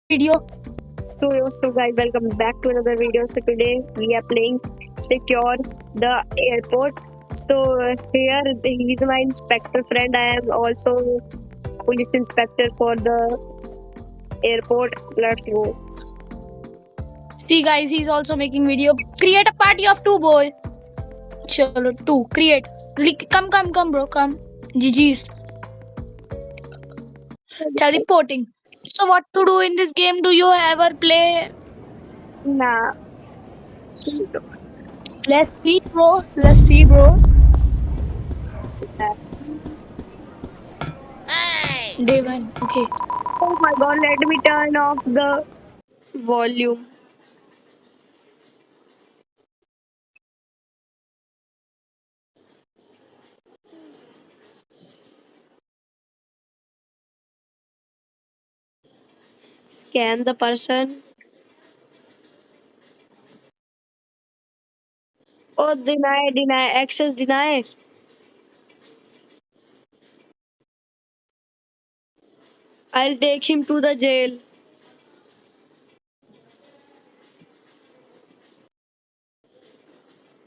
video. So guys, welcome back to another video. So today we are playing Secure the Airport. So here he's my inspector friend. I am also police inspector for the airport. Let's go. See guys, he's also making video. Create a party of two boy. Chalo, two. Create. Come, bro. Come. GG's. Teleporting. So what to do in this game? Do you ever play? Nah. Let's see, bro. Let's see, bro. Day one. Okay. Oh my god, let me turn off the volume. Scan the person. Oh, deny, access deny. I'll take him to the jail.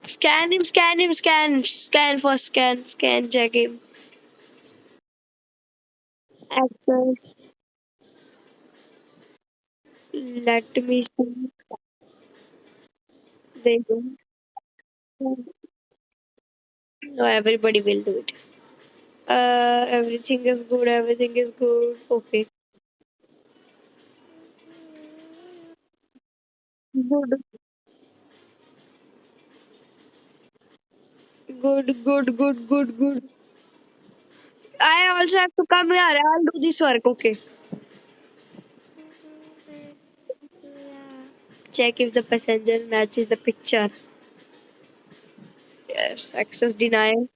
Scan, check him. Access. Let me see. They do. No, everybody will do it. Everything is good. Everything is good. Okay. Good. Good. I also have to come here. I'll do this work. Okay. Check if the passenger matches the picture. Yes. Access denied.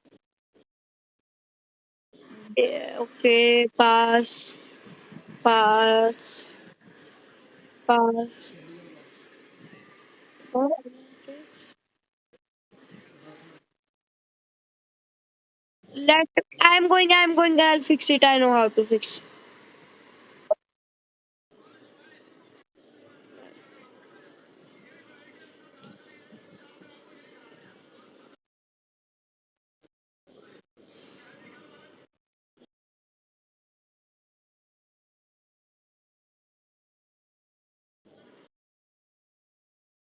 Yeah, okay. Pass. Pass. Pass. Let. I'm going. I'll fix it. I know how to fix.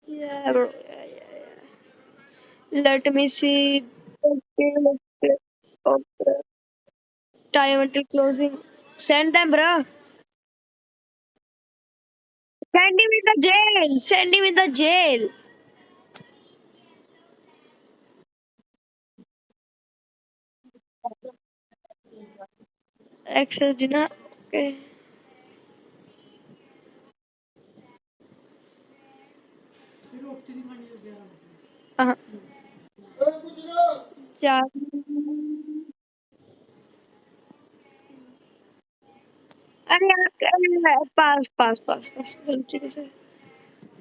Yeah, bro. Let me see. Okay. Okay. Time until closing. Send them, bro. Send him in the jail. Send him in the jail. Access dinner. Okay. Uh-huh. चार अरे यार पास गलती से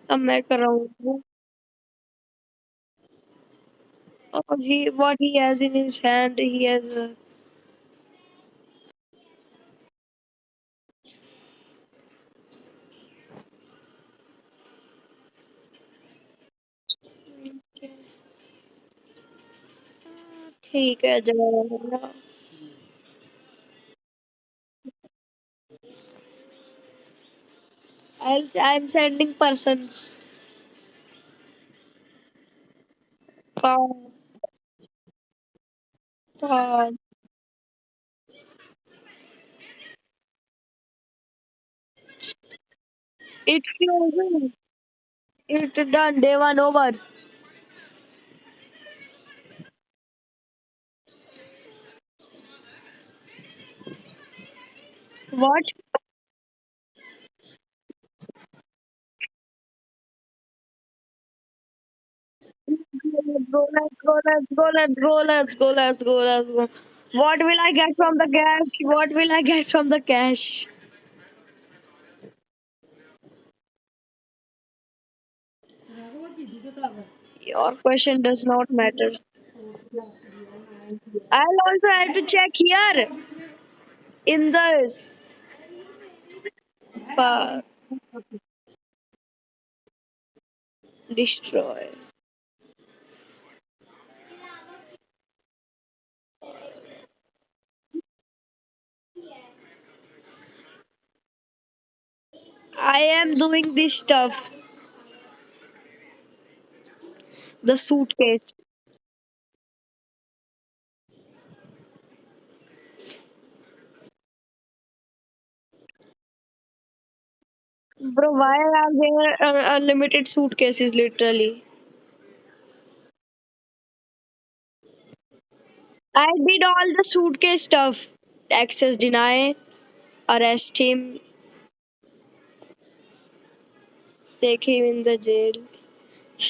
अब मैं कर रहा हूँ और he what he has in his hand he has ठीक है जरा I'm sending persons pass pass it's closing it's done day one over what let's go. What will I get from the cash? What will I get from the cash? Your question does not matter. I'll also have to check here in the spa. Destroy. I am doing this stuff. The suitcase. Bro, why are there unlimited suitcases literally? I did all the suitcase stuff. Access deny, arrest him, take him in the jail.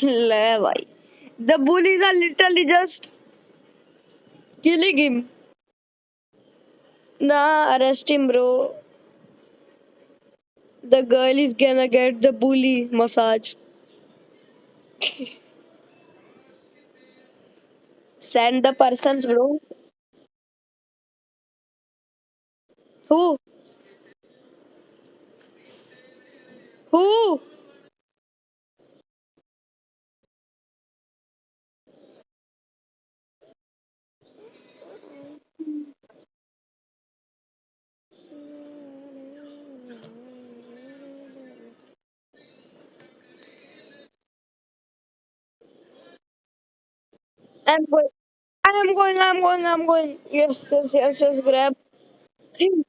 Le bhai. The bullies are literally just killing him. Nah, arrest him, bro. The girl is gonna get the bully massage. Send the persons, bro. Who? Who? I'm going. I'm going. Yes, yes, yes, yes. Grab him.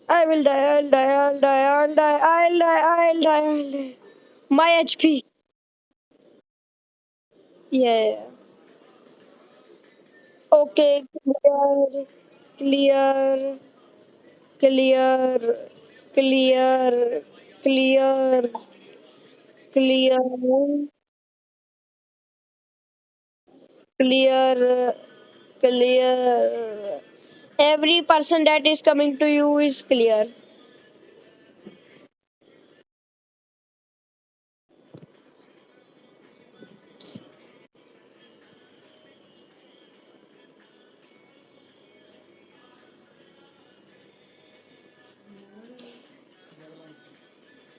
I will die. I'll die. I'll die. I'll die. I'll die. I'll die. I'll die. My HP. Yeah. Okay. Clear. Clear. Clear. Clear. Clear. Clear. Clear. Clear. Every person that is coming to you is clear.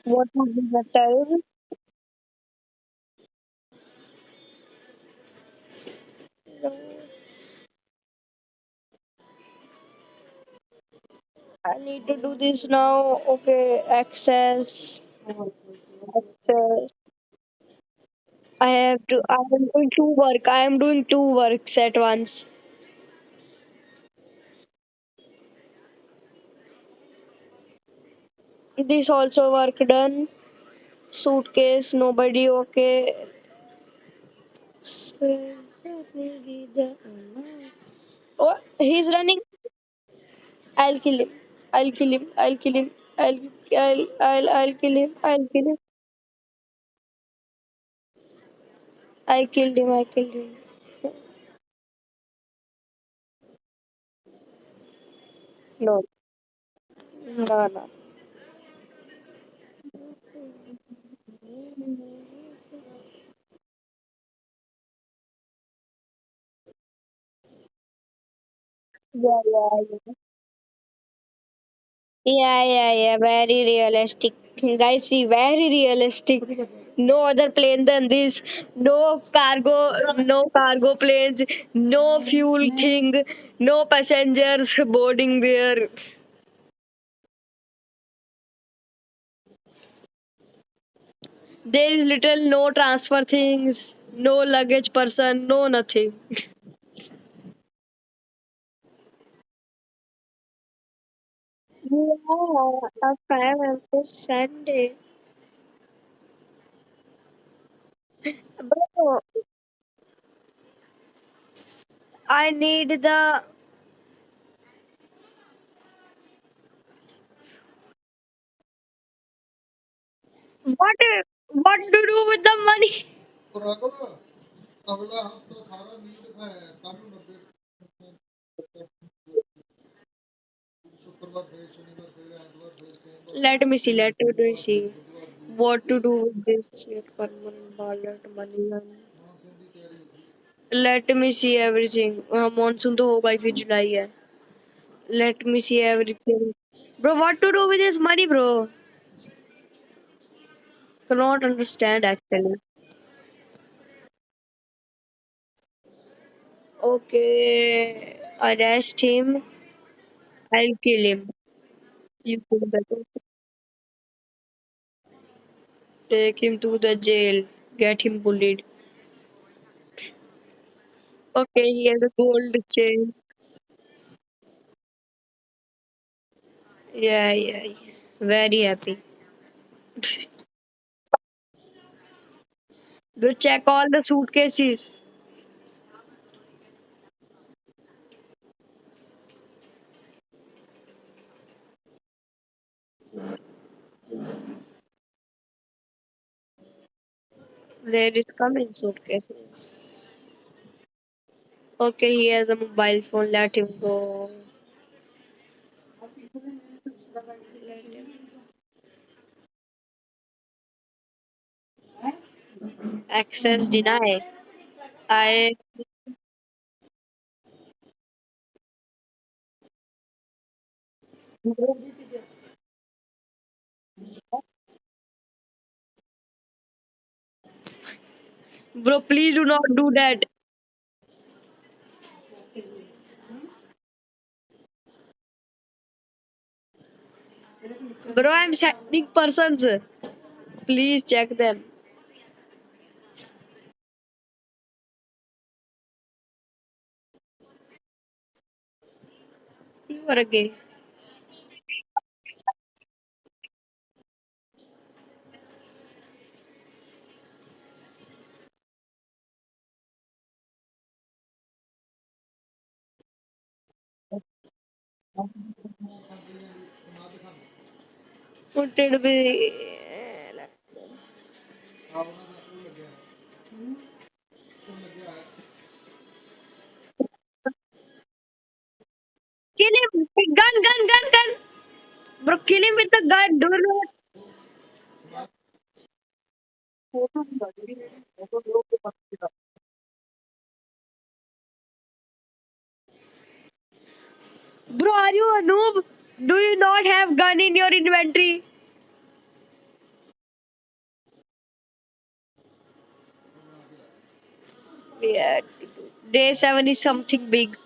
What would be the time? I need to do this now. Okay, access. Access. I have to. I am doing two work. I am doing two works at once. This also work done. Suitcase. Nobody. Okay. Oh, he's running. I'll kill him. I'll kill him. I'll kill him. I'll kill him. I'll kill him. I killed him. I killed him. No. No. No. Yeah. Yeah. Yeah. Very realistic. Guys, see, very realistic. No other plane than this. No cargo planes. No fuel thing. No passengers boarding there. There is little no transfer things. No luggage person. No nothing. Yeah, a five every Sunday. Bro, I need the what? What to do with the money? Let me see. What to do with this permanent ballot money? Let me see everything. Monsoon तो होगा ही फिर जुलाई है. Let me see everything. Bro, what to do with his money, bro? Cannot understand actually. Okay, arrest him. I'll kill him. You do that. Take him to the jail. Get him bullied. Okay, he has a gold chain. Yeah, yeah, yeah. Very happy. Go check all the suitcases. There is coming suitcases. Okay, he has a mobile phone. Let him go. Access deny. I bro, please do not do that. Bro, I'm sending persons. Please check them. You are gay. Wanted to be. Kill him! Gun, gun, gun, gun! Bro, kill him with the gun. Do not. Bro, are you a noob? Do you not have gun in your inventory? Yeah. Day 7 is something big.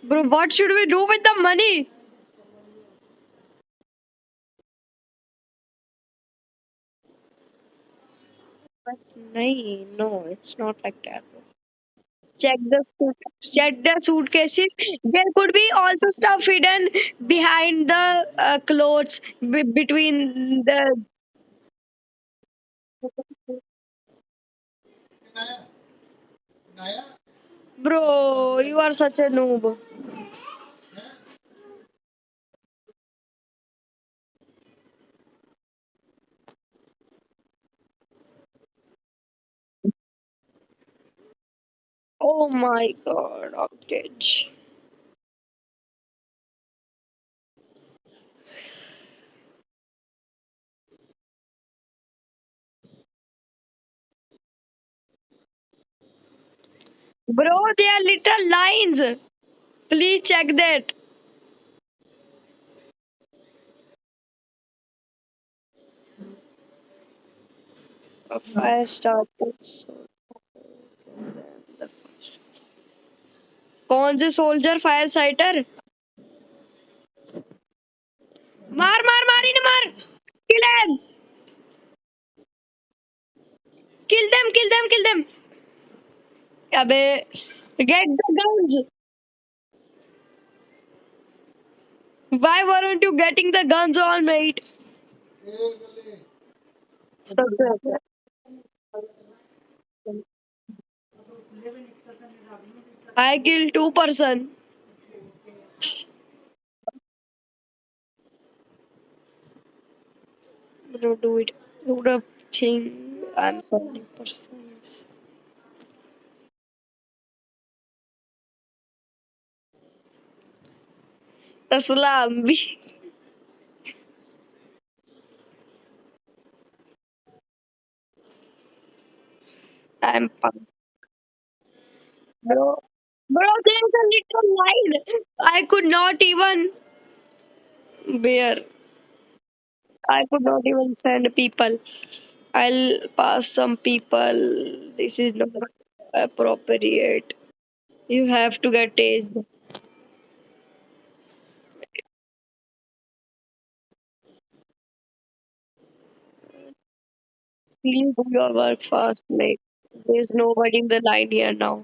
Bro, what should we do with the money? No, it's not like that. Check the suitcases. There could be also stuff hidden behind the clothes between the. Bro, you are such a noob. Oh my god, outage. Bro, they are literal lines. Please check that. A fire started. कौन से soldier fire साइटर मार मार मार इन्हें मार kill them kill them kill them अबे get the guns why weren't you getting the guns all mate I killed two-person. Don't do it. Do the thing. I'm sorry, persons. Aslam. I'm pumped. Bro, bro, there's a little line. I could not even bear. I could not even send people. I'll pass some people. This is not appropriate. You have to get tased. Please do your work fast, mate. There's nobody in the line here now.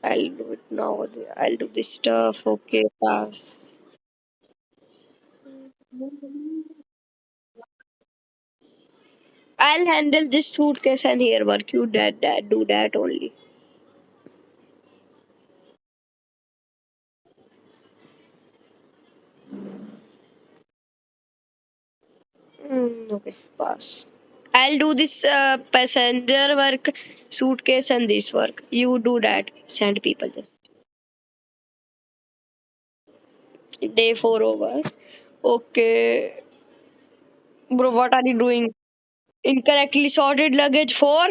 I'll do it now. I'll do this stuff. Okay, pass. I'll handle this suitcase and here work. You that do that only. Okay, pass. I'll do this passenger work, suitcase, and this work. You do that. Send people just. Day 4 over. Okay. Bro, what are you doing? Incorrectly sorted luggage 4?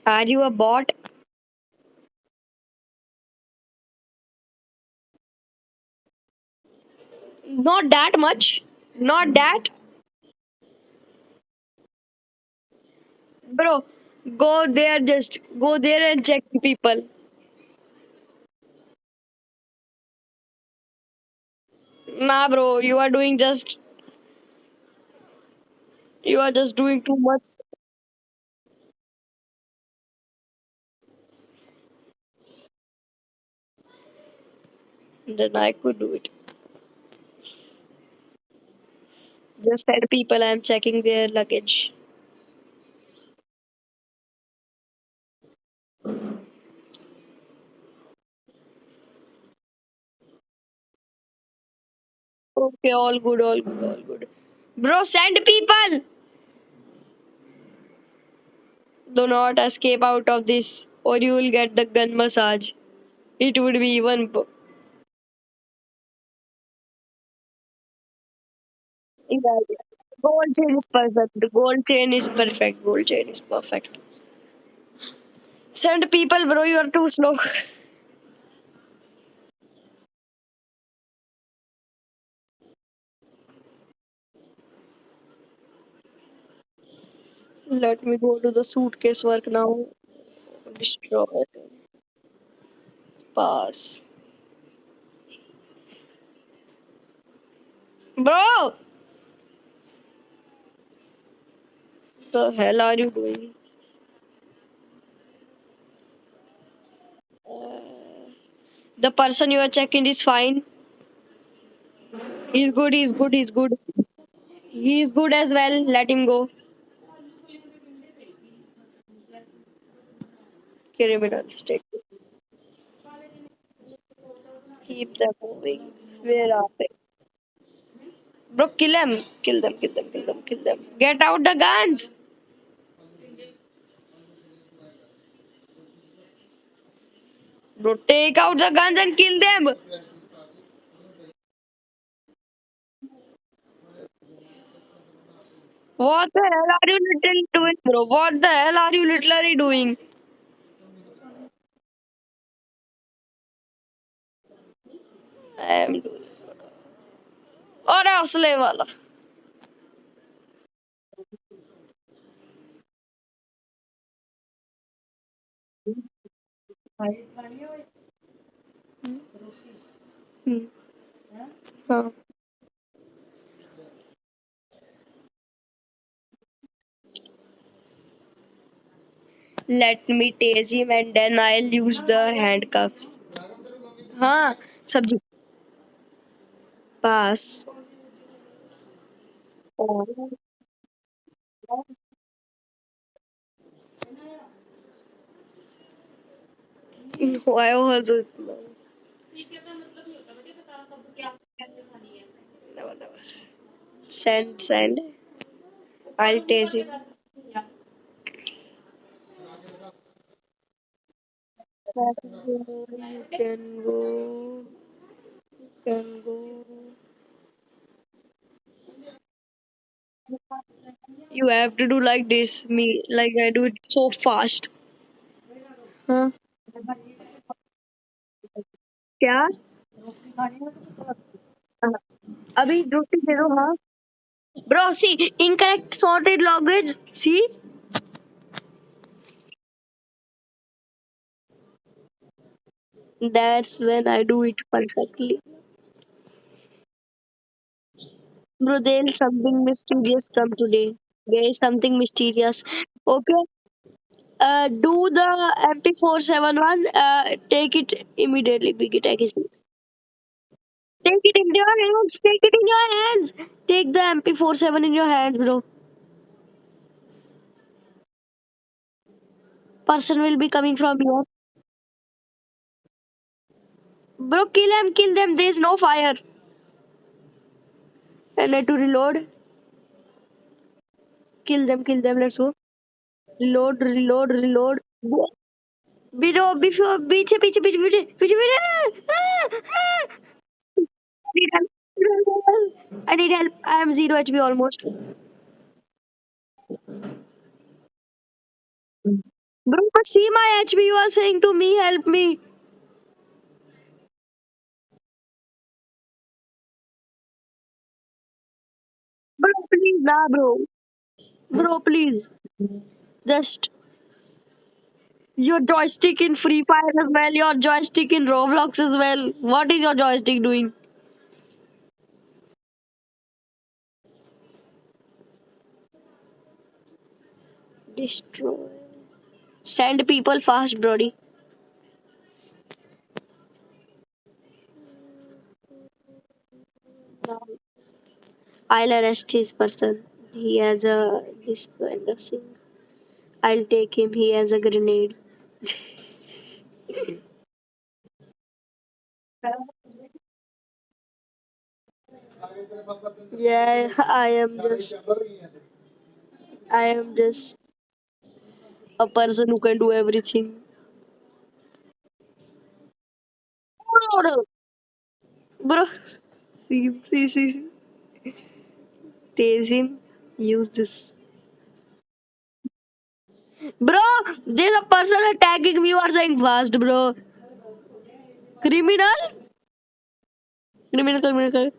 Are you a bot? Not that much. Not that. Bro, go there, just go there and check people. Nah, bro, you are just doing too much. Then I could do it. Just tell people I'm checking their luggage. Okay, all good, all good, all good. Bro, send people! Do not escape out of this, or you will get the gun massage. It would be even. Yeah, yeah. Gold chain is perfect. The gold chain is perfect. Gold chain is perfect. Send people, bro. You are too slow. Let me go to the suitcase work now. Destroy. Pass. Bro! The hell are you doing? The person you are checking is fine. He's good, he's good, he's good. He's good as well. Let him go. Criminal stick. Keep them moving. Where are they? Bro, kill him. Kill them, kill them, kill them, kill them. Get out the guns. Bro, take out the guns and kill them. What the hell are you literally doing, bro? What the hell are you literally doing? I am doing. अरे असले वाला. हाँ. Let me tase him and then I'll use the handcuffs. हाँ सब्जी pass. No, I also never, never. Send. I'll tase him. You can go. Can go. You have to do like this, me like I do it so fast. हाँ क्या अभी रोटी दे दो हाँ Bro, see, incorrect sorted language. See, that's when I do it perfectly. Bro, there's something mysterious come today. There is something mysterious. Okay, do the MP471. Take it immediately. Big it, take it in your hands. Take it in your hands. Take the MP47 in your hands, bro. Person will be coming from here. Bro, kill him, kill them. There's no fire. I need to reload. Kill them, kill them. Let's go. Reload, reload, reload. Bro, before, पीछे पीछे पीछे पीछे पीछे पीछे need help. I need help. I am 0 HP almost. Bro, see my HP. You are saying to me, help me. Bro, please, nah, bro. Bro, please. Just your joystick in Free Fire as well, your joystick in Roblox as well. What is your joystick doing? Destroy. Send people fast, Brody. I'll arrest his person. He has a this kind of thing. I'll take him. He has a grenade. Yeah, I am just a person who can do everything. Bro, see. Tase him. Use this. Bro, there's a person attacking me. You are saying fast, bro. Criminal? Criminal.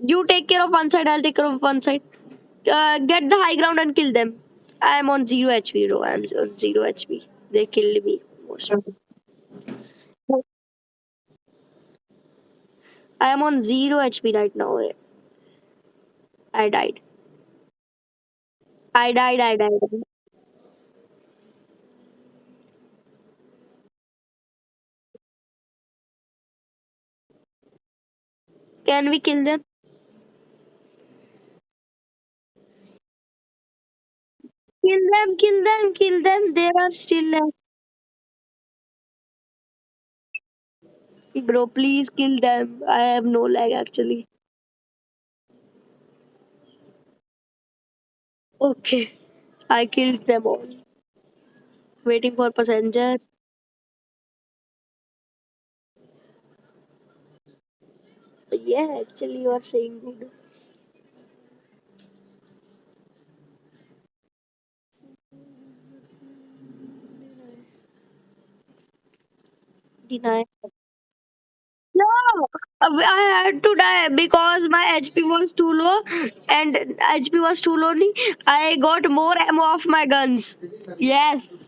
You take care of one side, I'll take care of one side. Get the high ground and kill them. I am on 0 HP, bro. I am on 0 HP. They killed me. I am on 0 HP right now. I died. I died. Can we kill them? Kill them. They are still left. Bro, please kill them. I have no lag actually. Okay. I killed them all. Waiting for passenger. Yeah, actually you are saying good. Deny. No, I had to die because my HP was too low and HP was too low. I got more ammo of my guns. Yes,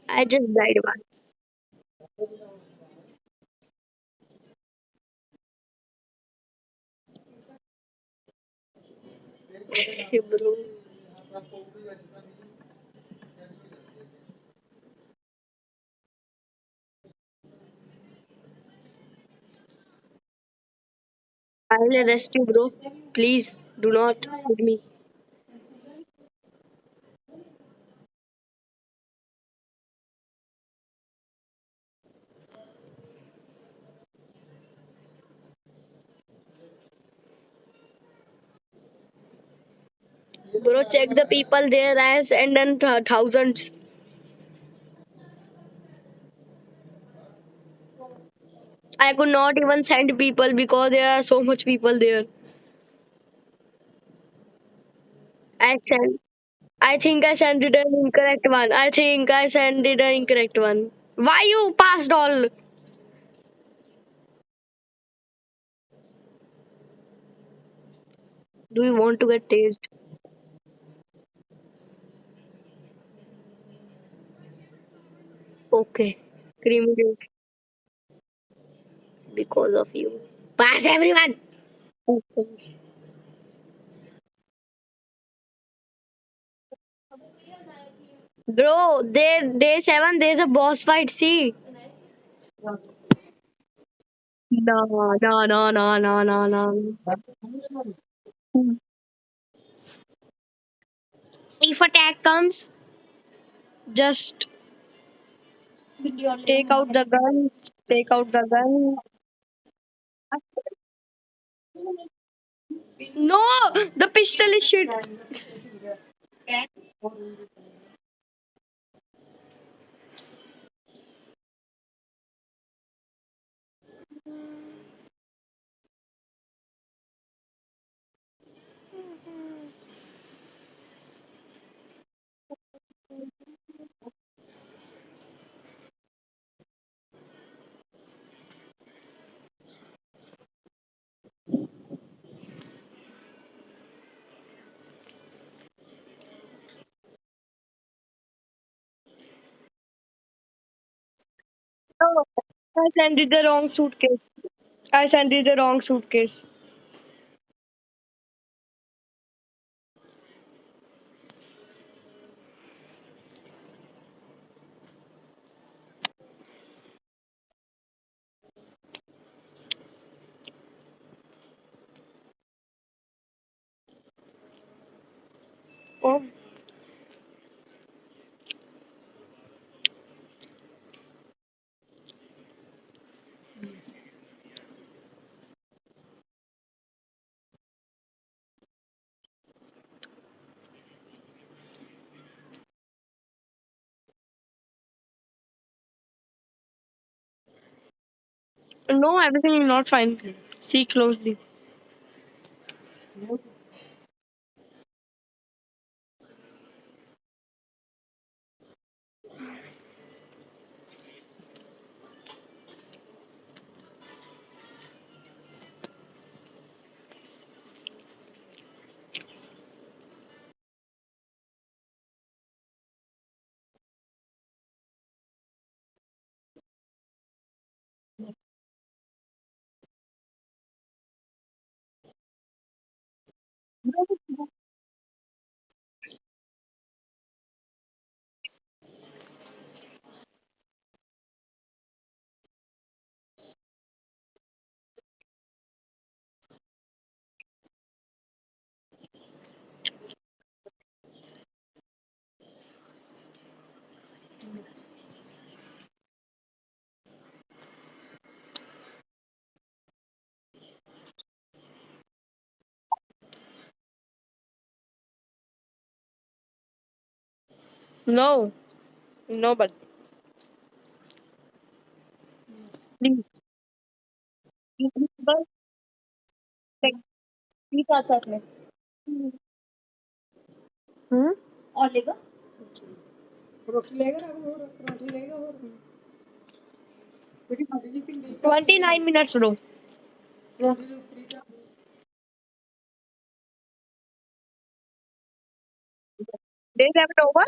I just died once. Hey, bro. I will arrest you, bro. Please do not hit me. Bro, check the people there as and then thousands. I could not even send people because there are so much people there. I sent. I think I sent it an incorrect one. I think I sent it an incorrect one. Why you passed all? Do you want to get tased? Okay. Creamy juice because of you. Pass everyone. Okay. Bro, there day 7 there's a boss fight. See. No, no, no, no, no, no, no. If attack comes, just take out the guns. Take out the gun. No, the pistol is shit. No, I sent it the wrong suitcase. I sent it the wrong suitcase. Oh, no, everything is not fine. See closely. No, nobody. Please. बस please साथ साथ में हम्म और लेगा 29 minutes bro. Days haven't over.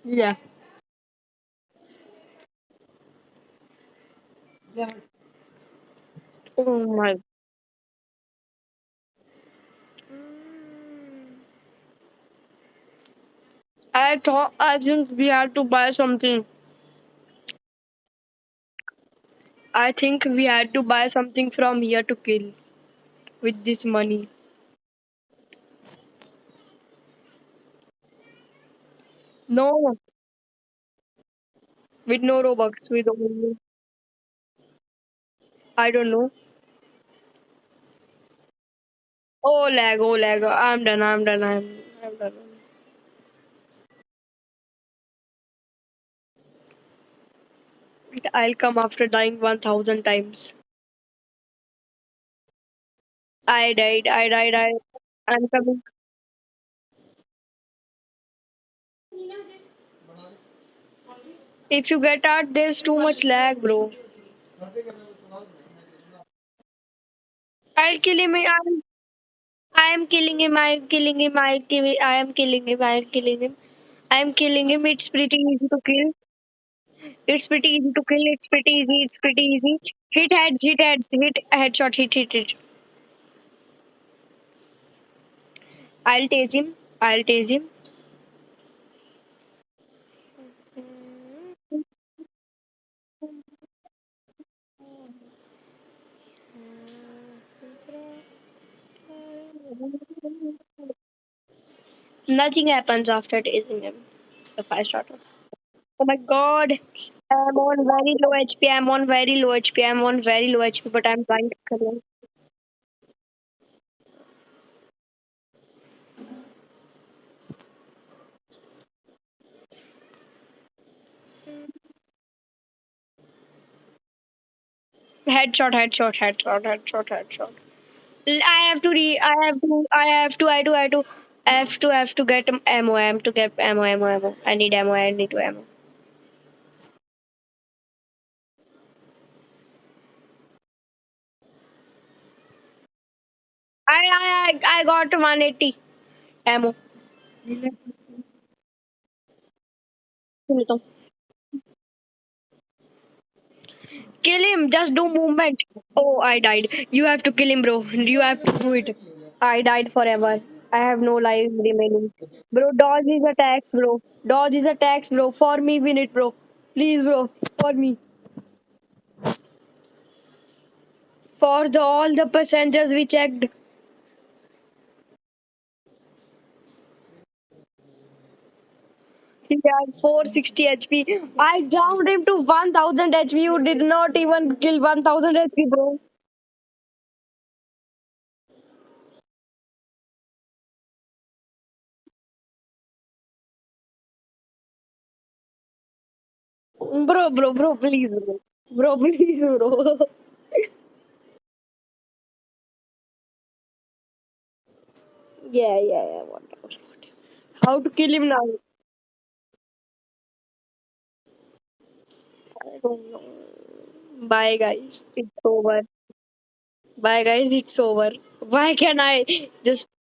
Yeah. Oh my. I think we have to buy something. I think we had to buy something from here to kill with this money. No, with no Robux. With only, I don't know. Oh lag, oh lag. I'm done. I'm done. I'm done. I'll come after dying 1,000 times. I died. I died. I'm coming. If you get out, there's too much lag, bro. I'll kill him. I am killing him. I am killing him. I am killing him. I am killing him. I am killing him. It's pretty easy to kill. It's pretty easy to kill. It's pretty easy. It's pretty easy. Hit heads. Hit heads. Hit headshot. Hit. I'll tase him. I'll tase him. Nothing happens after tasing him. The five starter. Oh my god. I'm on very low HP. I'm on very low HP. I'm on very low HP, but I'm trying to kill him. Headshot. I have to get ammo. I have to get ammo. I need ammo. I need ammo. I got 180 ammo. Kill him. Just do movement. Oh, I died. You have to kill him, bro. You have to do it. I died forever. I have no life remaining. Bro, dodge his attacks, bro. Dodge his attacks, bro. For me, win it, bro. Please, bro. For me. For all the passengers we checked. He had 460 HP. I downed him to 1000 HP. You did not even kill 1000 HP, bro. Bro, please, bro. Bro, please, bro. Yeah. Whatever. How to kill him now? I don't know. Bye, guys. It's over. Bye, guys. It's over. Why can I just